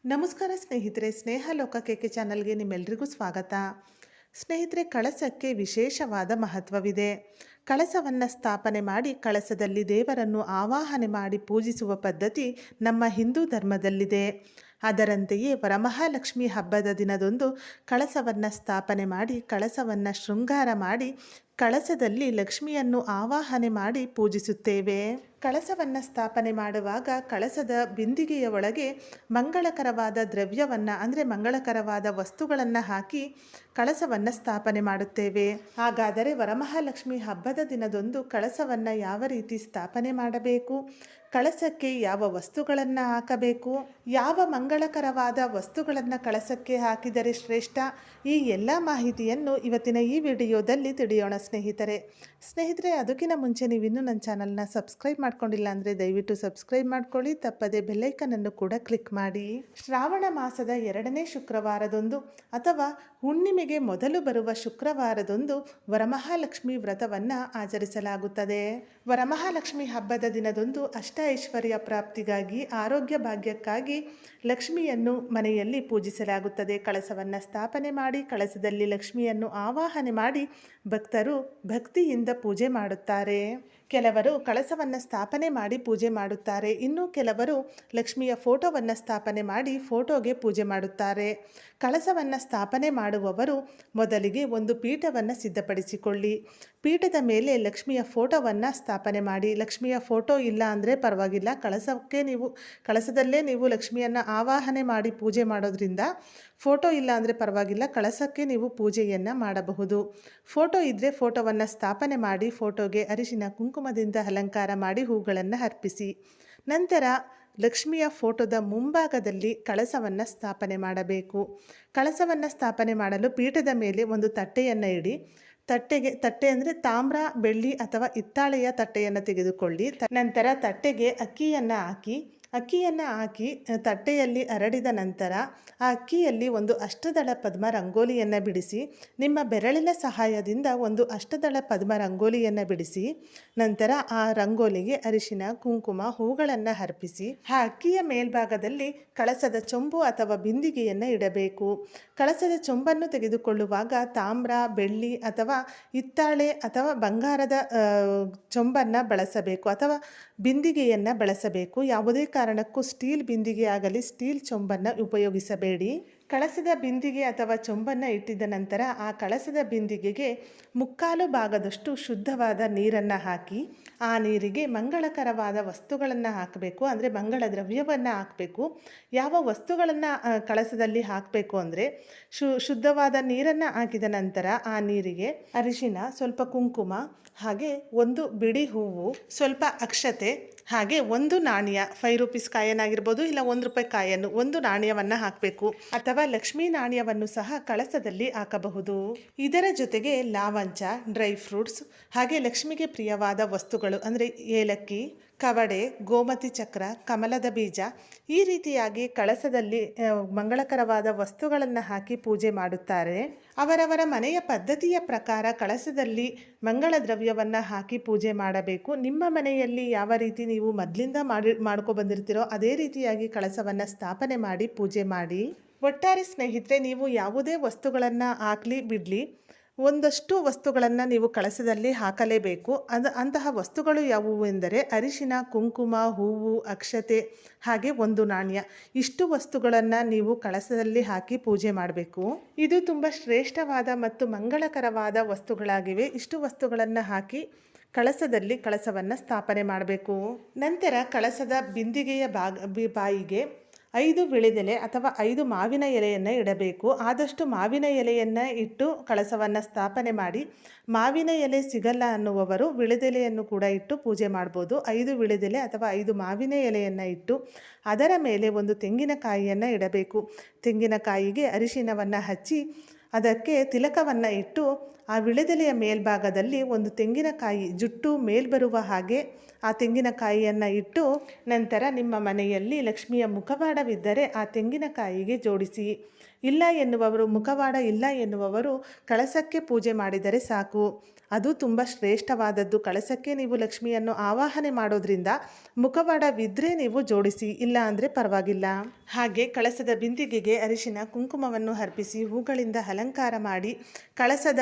ನಮಸ್ಕಾರ ಸ್ನೇಹಿತರೆ, ಸ್ನೇಹ ಲೋಕ ಕೆಕೆ ಚಾನಲ್ಗೆ ನಿಮ್ಮೆಲ್ಲರಿಗೂ ಸ್ವಾಗತ. ಸ್ನೇಹಿತರೆ, ಕಳಸಕ್ಕೆ ವಿಶೇಷವಾದ ಮಹತ್ವವಿದೆ. ಕಳಸವನ್ನು ಸ್ಥಾಪನೆ ಮಾಡಿ ಕಳಸದಲ್ಲಿ ದೇವರನ್ನು ಆವಾಹನೆ ಮಾಡಿ ಪೂಜಿಸುವ ಪದ್ಧತಿ ನಮ್ಮ ಹಿಂದೂ ಧರ್ಮದಲ್ಲಿದೆ. ಅದರಂತೆಯೇ ವರಮಹಾಲಕ್ಷ್ಮಿ ಹಬ್ಬದ ದಿನದಂದು ಕಳಸವನ್ನು ಸ್ಥಾಪನೆ ಮಾಡಿ ಕಳಸವನ್ನು ಶೃಂಗಾರ ಮಾಡಿ ಕಳಸದಲ್ಲಿ ಲಕ್ಷ್ಮಿಯನ್ನು ಆವಾಹನೆ ಮಾಡಿ ಪೂಜಿಸುತ್ತೇವೆ. ಕಳಸವನ್ನು ಸ್ಥಾಪನೆ ಮಾಡುವಾಗ ಕಳಸದ ಬಿಂದಿಗೆಯ ಒಳಗೆ ಮಂಗಳಕರವಾದ ದ್ರವ್ಯವನ್ನು ಅಂದರೆ ಮಂಗಳಕರವಾದ ವಸ್ತುಗಳನ್ನು ಹಾಕಿ ಕಳಸವನ್ನು ಸ್ಥಾಪನೆ ಮಾಡುತ್ತೇವೆ. ಹಾಗಾದರೆ ವರಮಹಾಲಕ್ಷ್ಮಿ ಹಬ್ಬದ ದಿನದಂದು ಕಳಸವನ್ನು ಯಾವ ರೀತಿ ಸ್ಥಾಪನೆ ಮಾಡಬೇಕು, ಕಳಸಕ್ಕೆ ಯಾವ ವಸ್ತುಗಳನ್ನು ಹಾಕಬೇಕು, ಯಾವ ಮಂಗಳಕರವಾದ ವಸ್ತುಗಳನ್ನು ಕಳಸಕ್ಕೆ ಹಾಕಿದರೆ ಶ್ರೇಷ್ಠ, ಈ ಎಲ್ಲ ಮಾಹಿತಿಯನ್ನು ಇವತ್ತಿನ ಈ ವಿಡಿಯೋದಲ್ಲಿ ತಿಳಿಯೋಣ ಸ್ನೇಹಿತರೆ. ಅದಕ್ಕಿಂತ ಮುಂಚೆ ನೀವು ಇನ್ನೂ ನನ್ನ ಚಾನಲ್ನ ಸಬ್ಸ್ಕ್ರೈಬ್ ಮಾಡ್ಕೊಂಡಿಲ್ಲ ಅಂದರೆ ದಯವಿಟ್ಟು ಸಬ್ಸ್ಕ್ರೈಬ್ ಮಾಡ್ಕೊಳ್ಳಿ, ತಪ್ಪದೆ ಬೆಲ್ಲೈಕನನ್ನು ಕೂಡ ಕ್ಲಿಕ್ ಮಾಡಿ. ಶ್ರಾವಣ ಮಾಸದ 2ನೇ ಶುಕ್ರವಾರದಂದು ಅಥವಾ ಹುಣ್ಣಿಮೆಗೆ ಮೊದಲು ಬರುವ ಶುಕ್ರವಾರದಂದು ವರಮಹಾಲಕ್ಷ್ಮಿ ವ್ರತವನ್ನು ಆಚರಿಸಲಾಗುತ್ತದೆ. ವರಮಹಾಲಕ್ಷ್ಮಿ ಹಬ್ಬದ ದಿನದಂದು ಅಷ್ಟ ಐಶ್ವರ್ಯ ಪ್ರಾಪ್ತಿಗಾಗಿ, ಆರೋಗ್ಯ ಭಾಗ್ಯಕ್ಕಾಗಿ ಲಕ್ಷ್ಮಿಯನ್ನು ಮನೆಯಲ್ಲಿ ಪೂಜಿಸಲಾಗುತ್ತದೆ. ಕಳಸವನ್ನು ಸ್ಥಾಪನೆ ಮಾಡಿ ಕಳಸದಲ್ಲಿ ಲಕ್ಷ್ಮಿಯನ್ನು ಆವಾಹನೆ ಮಾಡಿ ಭಕ್ತರು ಭಕ್ತಿಯಿಂದ ಪೂಜೆ ಮಾಡುತ್ತಾರೆ. ಕೆಲವರು ಕಳಸವನ್ನು ಸ್ಥಾಪನೆ ಮಾಡಿ ಪೂಜೆ ಮಾಡುತ್ತಾರೆ, ಇನ್ನು ಕೆಲವರು ಲಕ್ಷ್ಮಿಯ ಫೋಟೋವನ್ನು ಸ್ಥಾಪನೆ ಮಾಡಿ ಫೋಟೋಗೆ ಪೂಜೆ ಮಾಡುತ್ತಾರೆ. ಕಳಸವನ್ನು ಸ್ಥಾಪನೆ ಮಾಡುವವರು ಮೊದಲಿಗೆ ಒಂದು ಪೀಠವನ್ನು ಸಿದ್ಧಪಡಿಸಿಕೊಳ್ಳಿ. ಪೀಠದ ಮೇಲೆ ಲಕ್ಷ್ಮಿಯ ಫೋಟೋವನ್ನು ಸ್ಥಾಪನೆ ಮಾಡಿ. ಲಕ್ಷ್ಮಿಯ ಫೋಟೋ ಇಲ್ಲ ಅಂದರೆ ಪರವಾಗಿಲ್ಲ, ಕಳಸದಲ್ಲೇ ನೀವು ಲಕ್ಷ್ಮಿಯನ್ನು ಆವಾಹನೆ ಮಾಡಿ ಪೂಜೆ ಮಾಡೋದ್ರಿಂದ ಫೋಟೋ ಇಲ್ಲ ಅಂದರೆ ಪರವಾಗಿಲ್ಲ, ಕಳಸಕ್ಕೆ ನೀವು ಪೂಜೆಯನ್ನು ಮಾಡಬಹುದು. ಫೋಟೋ ಇದ್ದರೆ ಫೋಟೋವನ್ನು ಸ್ಥಾಪನೆ ಮಾಡಿ ಫೋಟೋಗೆ ಅರಿಶಿನ ಕುಂಕುಮದಿಂದ ಅಲಂಕಾರ ಮಾಡಿ ಹೂಗಳನ್ನು ಅರ್ಪಿಸಿ. ನಂತರ ಲಕ್ಷ್ಮಿಯ ಫೋಟೋದ ಮುಂಭಾಗದಲ್ಲಿ ಕಳಸವನ್ನು ಸ್ಥಾಪನೆ ಮಾಡಬೇಕು. ಕಳಸವನ್ನು ಸ್ಥಾಪನೆ ಮಾಡಲು ಪೀಠದ ಮೇಲೆ ಒಂದು ತಟ್ಟೆಯನ್ನು ಇಡಿ. ತಟ್ಟೆ ಅಂದರೆ ತಾಮ್ರ, ಬೆಳ್ಳಿ ಅಥವಾ ಹಿತ್ತಾಳೆಯ ತಟ್ಟೆಯನ್ನು ತೆಗೆದುಕೊಳ್ಳಿ. ನಂತರ ತಟ್ಟೆಗೆ ಅಕ್ಕಿಯನ್ನು ಹಾಕಿ ತಟ್ಟೆಯಲ್ಲಿ ಹರಡಿದ ನಂತರ ಆ ಅಕ್ಕಿಯಲ್ಲಿ ಒಂದು ಅಷ್ಟದಳ ಪದ್ಮ ರಂಗೋಲಿಯನ್ನು ಬಿಡಿಸಿ. ನಿಮ್ಮ ಬೆರಳಿನ ಸಹಾಯದಿಂದ ಒಂದು ಅಷ್ಟದಳ ಪದ್ಮ ರಂಗೋಲಿಯನ್ನು ಬಿಡಿಸಿ ನಂತರ ಆ ರಂಗೋಲಿಗೆ ಅರಿಶಿನ ಕುಂಕುಮ ಹೂಗಳನ್ನು ಅರ್ಪಿಸಿ ಆ ಅಕ್ಕಿಯ ಮೇಲ್ಭಾಗದಲ್ಲಿ ಕಳಸದ ಚೊಂಬು ಅಥವಾ ಬಿಂದಿಗೆಯನ್ನು ಇಡಬೇಕು. ಕಳಸದ ಚೊಂಬನ್ನು ತೆಗೆದುಕೊಳ್ಳುವಾಗ ತಾಮ್ರ, ಬೆಳ್ಳಿ ಅಥವಾ ಹಿತ್ತಾಳೆ ಅಥವಾ ಬಂಗಾರದ ಚೊಂಬನ್ನು ಬಳಸಬೇಕು ಅಥವಾ ಬಿಂದಿಗೆಯನ್ನು ಬಳಸಬೇಕು. ಯಾವುದೇ ಕಾರಣಕ್ಕೂ ಸ್ಟೀಲ್ ಬಿಂದಿಗೆ ಆಗಲಿ ಸ್ಟೀಲ್ ಚೊಂಬನ್ನು ಉಪಯೋಗಿಸಬೇಡಿ. ಕಳಸದ ಬಿಂದಿಗೆ ಅಥವಾ ಚೊಂಬನ್ನು ಇಟ್ಟಿದ್ದ ನಂತರ ಆ ಕಳಸದ ಬಿಂದಿಗೆಗೆ 3/4 ಭಾಗದಷ್ಟು ಶುದ್ಧವಾದ ನೀರನ್ನು ಹಾಕಿ ಆ ನೀರಿಗೆ ಮಂಗಳಕರವಾದ ವಸ್ತುಗಳನ್ನು ಹಾಕಬೇಕು, ಅಂದರೆ ಮಂಗಳ ದ್ರವ್ಯವನ್ನು ಹಾಕಬೇಕು. ಯಾವ ವಸ್ತುಗಳನ್ನು ಕಳಸದಲ್ಲಿ ಹಾಕಬೇಕು ಅಂದರೆ ಶುದ್ಧವಾದ ನೀರನ್ನು ಹಾಕಿದ ನಂತರ ಆ ನೀರಿಗೆ ಅರಿಶಿನ, ಸ್ವಲ್ಪ ಕುಂಕುಮ, ಹಾಗೆ ಒಂದು ಬಿಡಿ ಹೂವು, ಸ್ವಲ್ಪ ಅಕ್ಷತೆ, ಹಾಗೆ ಒಂದು ನಾಣ್ಯ, 5 ರೂಪೀಸ್ ಕಾಯನ್ನಾಗಿರ್ಬೋದು ಇಲ್ಲ 1 ರೂಪಾಯಿ ಕಾಯನ್ನು, ಒಂದು ನಾಣ್ಯವನ್ನು ಹಾಕಬೇಕು ಅಥವಾ ಲಕ್ಷ್ಮೀ ನಾಣ್ಯವನ್ನು ಸಹ ಕಳಸದಲ್ಲಿ ಹಾಕಬಹುದು. ಇದರ ಜೊತೆಗೆ ಲಾವಂಚ, ಡ್ರೈ ಫ್ರೂಟ್ಸ್, ಹಾಗೆ ಲಕ್ಷ್ಮಿಗೆ ಪ್ರಿಯವಾದ ವಸ್ತುಗಳು ಅಂದರೆ ಏಲಕ್ಕಿ, ಕವಡೆ, ಗೋಮತಿ ಚಕ್ರ, ಕಮಲದ ಬೀಜ, ಈ ರೀತಿಯಾಗಿ ಕಳಸದಲ್ಲಿ ಮಂಗಳಕರವಾದ ವಸ್ತುಗಳನ್ನು ಹಾಕಿ ಪೂಜೆ ಮಾಡುತ್ತಾರೆ. ಅವರವರ ಮನೆಯ ಪದ್ಧತಿಯ ಪ್ರಕಾರ ಕಳಸದಲ್ಲಿ ಮಂಗಳ ದ್ರವ್ಯವನ್ನು ಹಾಕಿ ಪೂಜೆ ಮಾಡಬೇಕು. ನಿಮ್ಮ ಮನೆಯಲ್ಲಿ ಯಾವ ರೀತಿ ನೀವು ಮೊದಲಿಂದ ಮಾಡ್ಕೊ ಬಂದಿರ್ತೀರೋ ಅದೇ ರೀತಿಯಾಗಿ ಕಳಸವನ್ನು ಸ್ಥಾಪನೆ ಮಾಡಿ ಪೂಜೆ ಮಾಡಿ. ಒಟ್ಟಾರೆ ಸ್ನೇಹಿತರೆ, ನೀವು ಯಾವುದೇ ವಸ್ತುಗಳನ್ನು ಹಾಕಲಿ ಬಿಡಲಿ, ಒಂದಷ್ಟು ವಸ್ತುಗಳನ್ನು ನೀವು ಕಳಸದಲ್ಲಿ ಹಾಕಲೇಬೇಕು. ಅಂತಹ ವಸ್ತುಗಳು ಯಾವುವು ಎಂದರೆ ಅರಿಶಿನ, ಕುಂಕುಮ, ಹೂವು, ಅಕ್ಷತೆ, ಹಾಗೆ ಒಂದು ನಾಣ್ಯ. ಇಷ್ಟು ವಸ್ತುಗಳನ್ನು ನೀವು ಕಳಸದಲ್ಲಿ ಹಾಕಿ ಪೂಜೆ ಮಾಡಬೇಕು. ಇದು ತುಂಬ ಶ್ರೇಷ್ಠವಾದ ಮತ್ತು ಮಂಗಳಕರವಾದ ವಸ್ತುಗಳಾಗಿವೆ. ಇಷ್ಟು ವಸ್ತುಗಳನ್ನು ಹಾಕಿ ಕಳಸವನ್ನು ಸ್ಥಾಪನೆ ಮಾಡಬೇಕು. ನಂತರ ಕಳಸದ ಬಿಂದಿಗೆಯ ಬಾಯಿಗೆ 5 ವಿಳೆದೆಲೆ ಅಥವಾ 5 ಮಾವಿನ ಎಲೆಯನ್ನು ಇಡಬೇಕು. ಆದಷ್ಟು ಮಾವಿನ ಎಲೆಯನ್ನು ಇಟ್ಟು ಕಳಸವನ್ನು ಸ್ಥಾಪನೆ ಮಾಡಿ. ಮಾವಿನ ಎಲೆ ಸಿಗಲ್ಲ ಅನ್ನುವವರು ವಿಳೆದೆಲೆಯನ್ನು ಕೂಡ ಇಟ್ಟು ಪೂಜೆ ಮಾಡ್ಬೋದು. 5 ವಿಳೆದೆಲೆ ಅಥವಾ 5 ಮಾವಿನ ಎಲೆಯನ್ನು ಇಟ್ಟು ಅದರ ಮೇಲೆ ಒಂದು ತೆಂಗಿನಕಾಯಿಯನ್ನು ಇಡಬೇಕು. ತೆಂಗಿನಕಾಯಿಗೆ ಅರಿಶಿನವನ್ನು ಹಚ್ಚಿ ಅದಕ್ಕೆ ತಿಲಕವನ್ನು ಇಟ್ಟು ಆ ವಿಳೆದೆಲೆಯ ಮೇಲ್ಭಾಗದಲ್ಲಿ ಒಂದು ತೆಂಗಿನಕಾಯಿ ಜುಟ್ಟು ಮೇಲ್ಬರುವ ಹಾಗೆ ಆ ತೆಂಗಿನಕಾಯಿಯನ್ನು ಇಟ್ಟು ನಂತರ ನಿಮ್ಮ ಮನೆಯಲ್ಲಿ ಲಕ್ಷ್ಮಿಯ ಮುಖವಾಡವಿದ್ದರೆ ಆ ತೆಂಗಿನಕಾಯಿಗೆ ಜೋಡಿಸಿ. ಮುಖವಾಡ ಇಲ್ಲ ಎನ್ನುವವರು ಕಳಸಕ್ಕೆ ಪೂಜೆ ಮಾಡಿದರೆ ಸಾಕು. ಅದು ತುಂಬ ಶ್ರೇಷ್ಠವಾದದ್ದು. ಕಳಸಕ್ಕೆ ನೀವು ಲಕ್ಷ್ಮಿಯನ್ನು ಆವಾಹನೆ ಮಾಡೋದ್ರಿಂದ ಮುಖವಾಡವಿದ್ದರೆ ನೀವು ಜೋಡಿಸಿ, ಇಲ್ಲ ಅಂದರೆ ಪರವಾಗಿಲ್ಲ. ಹಾಗೆ ಕಳಸದ ಬಿಂದಿಗೆಗೆ ಅರಿಶಿನ ಕುಂಕುಮವನ್ನು ಅರ್ಪಿಸಿ ಹೂಗಳಿಂದ ಅಲಂಕಾರ ಮಾಡಿ ಕಳಸದ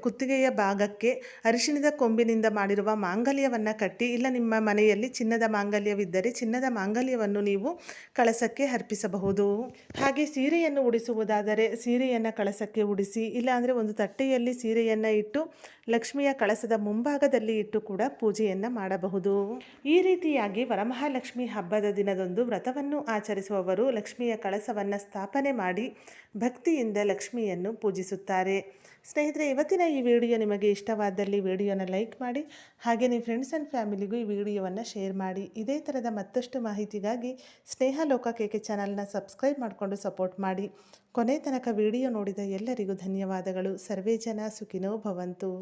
ಕುತ್ತಿಗೆಯ ಭಾಗಕ್ಕೆ ಅರಿಶಿಣದ ಕೊಂಬಿನಿಂದ ಮಾಡಿರುವ ಮಾಂಗಲ್ಯವನ್ನು ಕಟ್ಟಿ, ಇಲ್ಲ ನಿಮ್ಮ ಮನೆಯಲ್ಲಿ ಚಿನ್ನದ ಮಾಂಗಲ್ಯವಿದ್ದರೆ ಚಿನ್ನದ ಮಾಂಗಲ್ಯವನ್ನು ನೀವು ಕಳಸಕ್ಕೆ ಅರ್ಪಿಸಬಹುದು. ಹಾಗೆ ಸೀರೆಯನ್ನು ಉಡಿಸುವುದಾದರೆ ಸೀರೆಯನ್ನು ಕಳಸಕ್ಕೆ ಉಡಿಸಿ, ಇಲ್ಲಾಂದರೆ ಒಂದು ತಟ್ಟೆಯಲ್ಲಿ ಸೀರೆಯನ್ನು ಇಟ್ಟು ಲಕ್ಷ್ಮಿಯ ಕಳಸದ ಮುಂಭಾಗದಲ್ಲಿ ಇಟ್ಟು ಕೂಡ ಪೂಜೆಯನ್ನು ಮಾಡಬಹುದು. ಈ ರೀತಿಯಾಗಿ ವರಮಹಾಲಕ್ಷ್ಮಿ ಹಬ್ಬದ ದಿನದಂದು ವ್ರತವನ್ನು ಆಚರಿಸುವವರು ಲಕ್ಷ್ಮಿಯ ಕಳಸವನ್ನು ಸ್ಥಾಪನೆ ಮಾಡಿ ಭಕ್ತಿಯಿಂದ ಲಕ್ಷ್ಮಿಯನ್ನು ಪೂಜಿಸುತ್ತಾರೆ. ಸ್ನೇಹಿತರೆ, ಇವತ್ತಿನ ಈ ವಿಡಿಯೋ ನಿಮಗೆ ಇಷ್ಟವಾದಲ್ಲಿ ವಿಡಿಯೋನ ಲೈಕ್ ಮಾಡಿ, ಹಾಗೆ ನಿಮ್ಮ ಫ್ರೆಂಡ್ಸ್ ಆ್ಯಂಡ್ ಫ್ಯಾಮಿಲಿಗೂ ಈ ವಿಡಿಯೋವನ್ನು ಶೇರ್ ಮಾಡಿ. ಇದೇ ಥರದ ಮತ್ತಷ್ಟು ಮಾಹಿತಿಗಾಗಿ ಸ್ನೇಹಲೋಕ KK ಚಾನಲ್ನ ಸಬ್ಸ್ಕ್ರೈಬ್ ಮಾಡಿಕೊಂಡು ಸಪೋರ್ಟ್ ಮಾಡಿ. ಕೊನೆ ತನಕ ವಿಡಿಯೋ ನೋಡಿದ ಎಲ್ಲರಿಗೂ ಧನ್ಯವಾದಗಳು. ಸರ್ವೇ ಜನ ಸುಖಿನೋ ಭವಂತು.